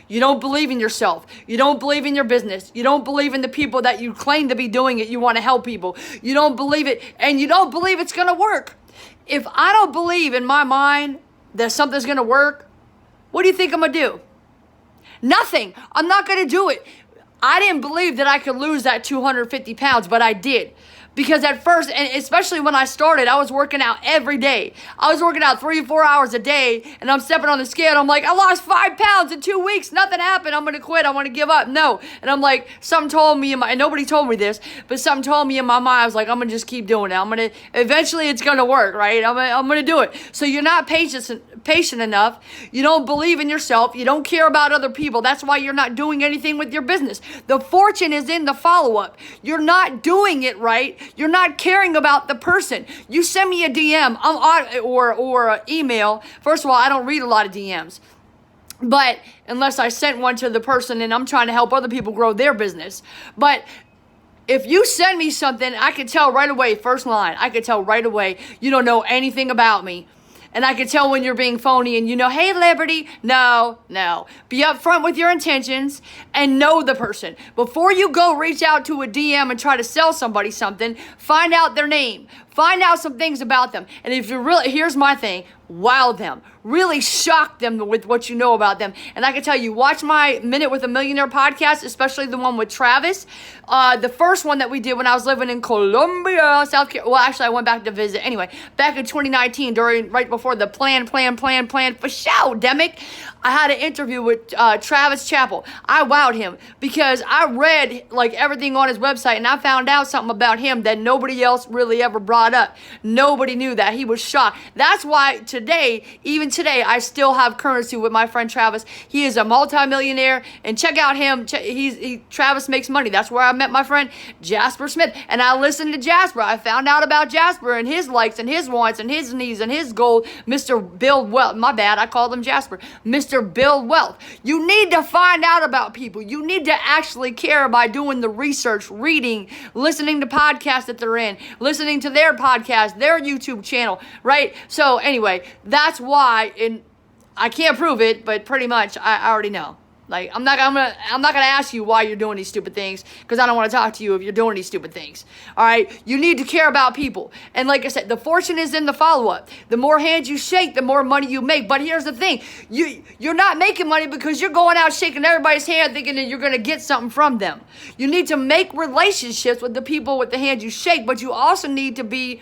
You don't believe in yourself. You don't believe in your business. You don't believe in the people that you claim to be doing it. You want to help people. You don't believe it, and you don't believe it's going to work. If I don't believe in my mind that something's going to work, what do you think I'm going to do? Nothing. I'm not going to do it. I didn't believe that I could lose that 250 pounds, but I did. Because at first, and especially when I started, I was working out every day. I was working out 3 or 4 hours a day, and I'm stepping on the scale, and I'm like, I lost 5 pounds in 2 weeks. Nothing happened. I'm going to quit. I want to give up. No. And I'm like, something told me, and nobody told me this, but something told me in my mind, I was like, I'm going to just keep doing it. Eventually it's going to work, right? I'm going to do it. So you're not patient enough. You don't believe in yourself. You don't care about other people. That's why you're not doing anything with your business. The fortune is in the follow-up. You're not doing it right. You're not caring about the person. You send me a DM or an email. First of all, I don't read a lot of DMs. But unless I sent one to the person and I'm trying to help other people grow their business. But if you send me something, I can tell right away, first line, I can tell right away, you don't know anything about me. And I can tell when you're being phony and hey, Liberty. No. Be upfront with your intentions and know the person. Before you go reach out to a DM and try to sell somebody something, find out their name. Find out some things about them. And if you're here's my thing, wow them. Really shock them with what you know about them. And I can tell you, watch my Minute with a Millionaire podcast, especially the one with Travis. The first one that we did when I was living in Columbia, South Carolina. Well, actually, I went back to visit. Anyway, back in 2019, right before the plan for show, demic, I had an interview with Travis Chappell. I wowed him because I read everything on his website, and I found out something about him that nobody else really ever brought up. Nobody knew that. He was shocked. That's why even today, I still have currency with my friend Travis. He is a multimillionaire, and check out him. Travis makes money. That's where I met my friend Jasper Smith, and I listened to Jasper. I found out about Jasper and his likes and his wants and his needs and his goals. Mr. Build Wealth. My bad, I called him Jasper. Mr. Build Wealth. You need to find out about people. You need to actually care by doing the research, reading, listening to podcasts that they're in, listening to their podcast, their YouTube channel, right? So anyway, that's why, and I can't prove it, but pretty much I already know. I'm not gonna ask you why you're doing these stupid things, because I don't want to talk to you if you're doing these stupid things. All right, you need to care about people, and like I said, the fortune is in the follow-up. The more hands you shake, the more money you make. But here's the thing: you're not making money because you're going out shaking everybody's hand, thinking that you're gonna get something from them. You need to make relationships with the people with the hands you shake, but you also need to be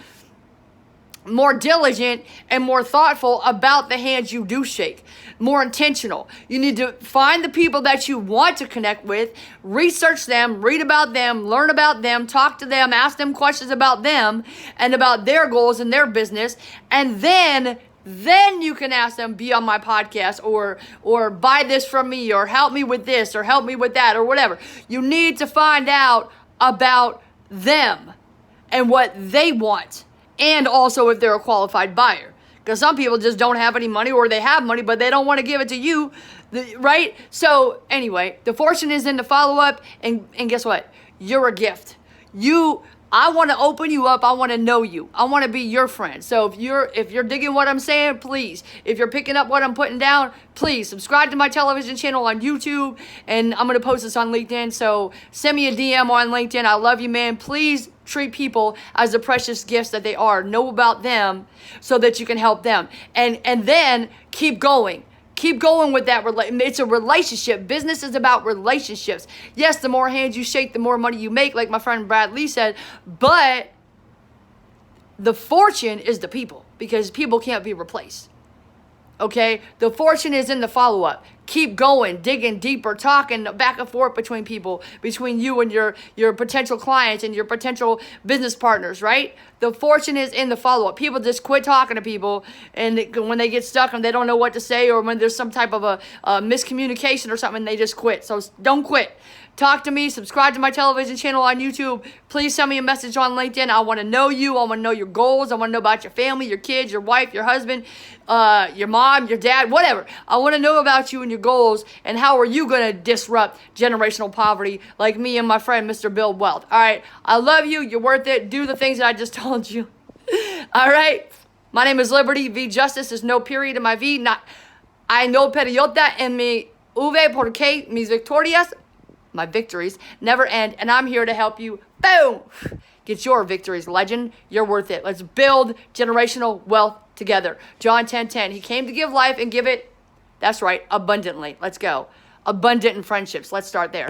more diligent and more thoughtful about the hands you do shake. More intentional. You need to find the people that you want to connect with, research them, read about them, learn about them, talk to them, ask them questions about them and about their goals and their business, and then you can ask them, be on my podcast, or buy this from me, or help me with this, or help me with that, or whatever. You need to find out about them and what they want. And also if they're a qualified buyer. Because some people just don't have any money, or they have money, but they don't want to give it to you, right? So anyway, the fortune is in the follow-up, and guess what? You're a gift. I want to open you up. I want to know you. I want to be your friend. So if you're digging what I'm saying, please. If you're picking up what I'm putting down, please subscribe to my television channel on YouTube, and I'm going to post this on LinkedIn. So send me a DM on LinkedIn. I love you, man. Please treat people as the precious gifts that they are. Know about them so that you can help them. And then keep going. Keep going with that. It's a relationship. Business is about relationships. Yes, the more hands you shake, the more money you make, like my friend Brad Lee said. But the fortune is the people, because people can't be replaced. Okay? The fortune is in the follow-up. Keep going, digging deeper, talking back and forth between people, between you and your potential clients and your potential business partners, right? The fortune is in the follow-up. People just quit talking to people, and when they get stuck and they don't know what to say, or when there's some type of a miscommunication or something, they just quit. So don't quit. Talk to me. Subscribe to my television channel on YouTube. Please send me a message on LinkedIn. I want to know you. I want to know your goals. I want to know about your family, your kids, your wife, your husband, your mom, your dad, whatever. I want to know about you and your goals, and how are you going to disrupt generational poverty like me and my friend Mr. Build Wealth. All right. I love you. You're worth it. Do the things that I just told you. All right. My name is Liberty. V Justice. There's no period in my V. I no periota en mi Uve porque mis victorias, my victories, never end, and I'm here to help you. Boom! Get your victories, legend. You're worth it. Let's build generational wealth together. John 10:10. He came to give life and give it, that's right, abundantly. Let's go. Abundant in friendships. Let's start there.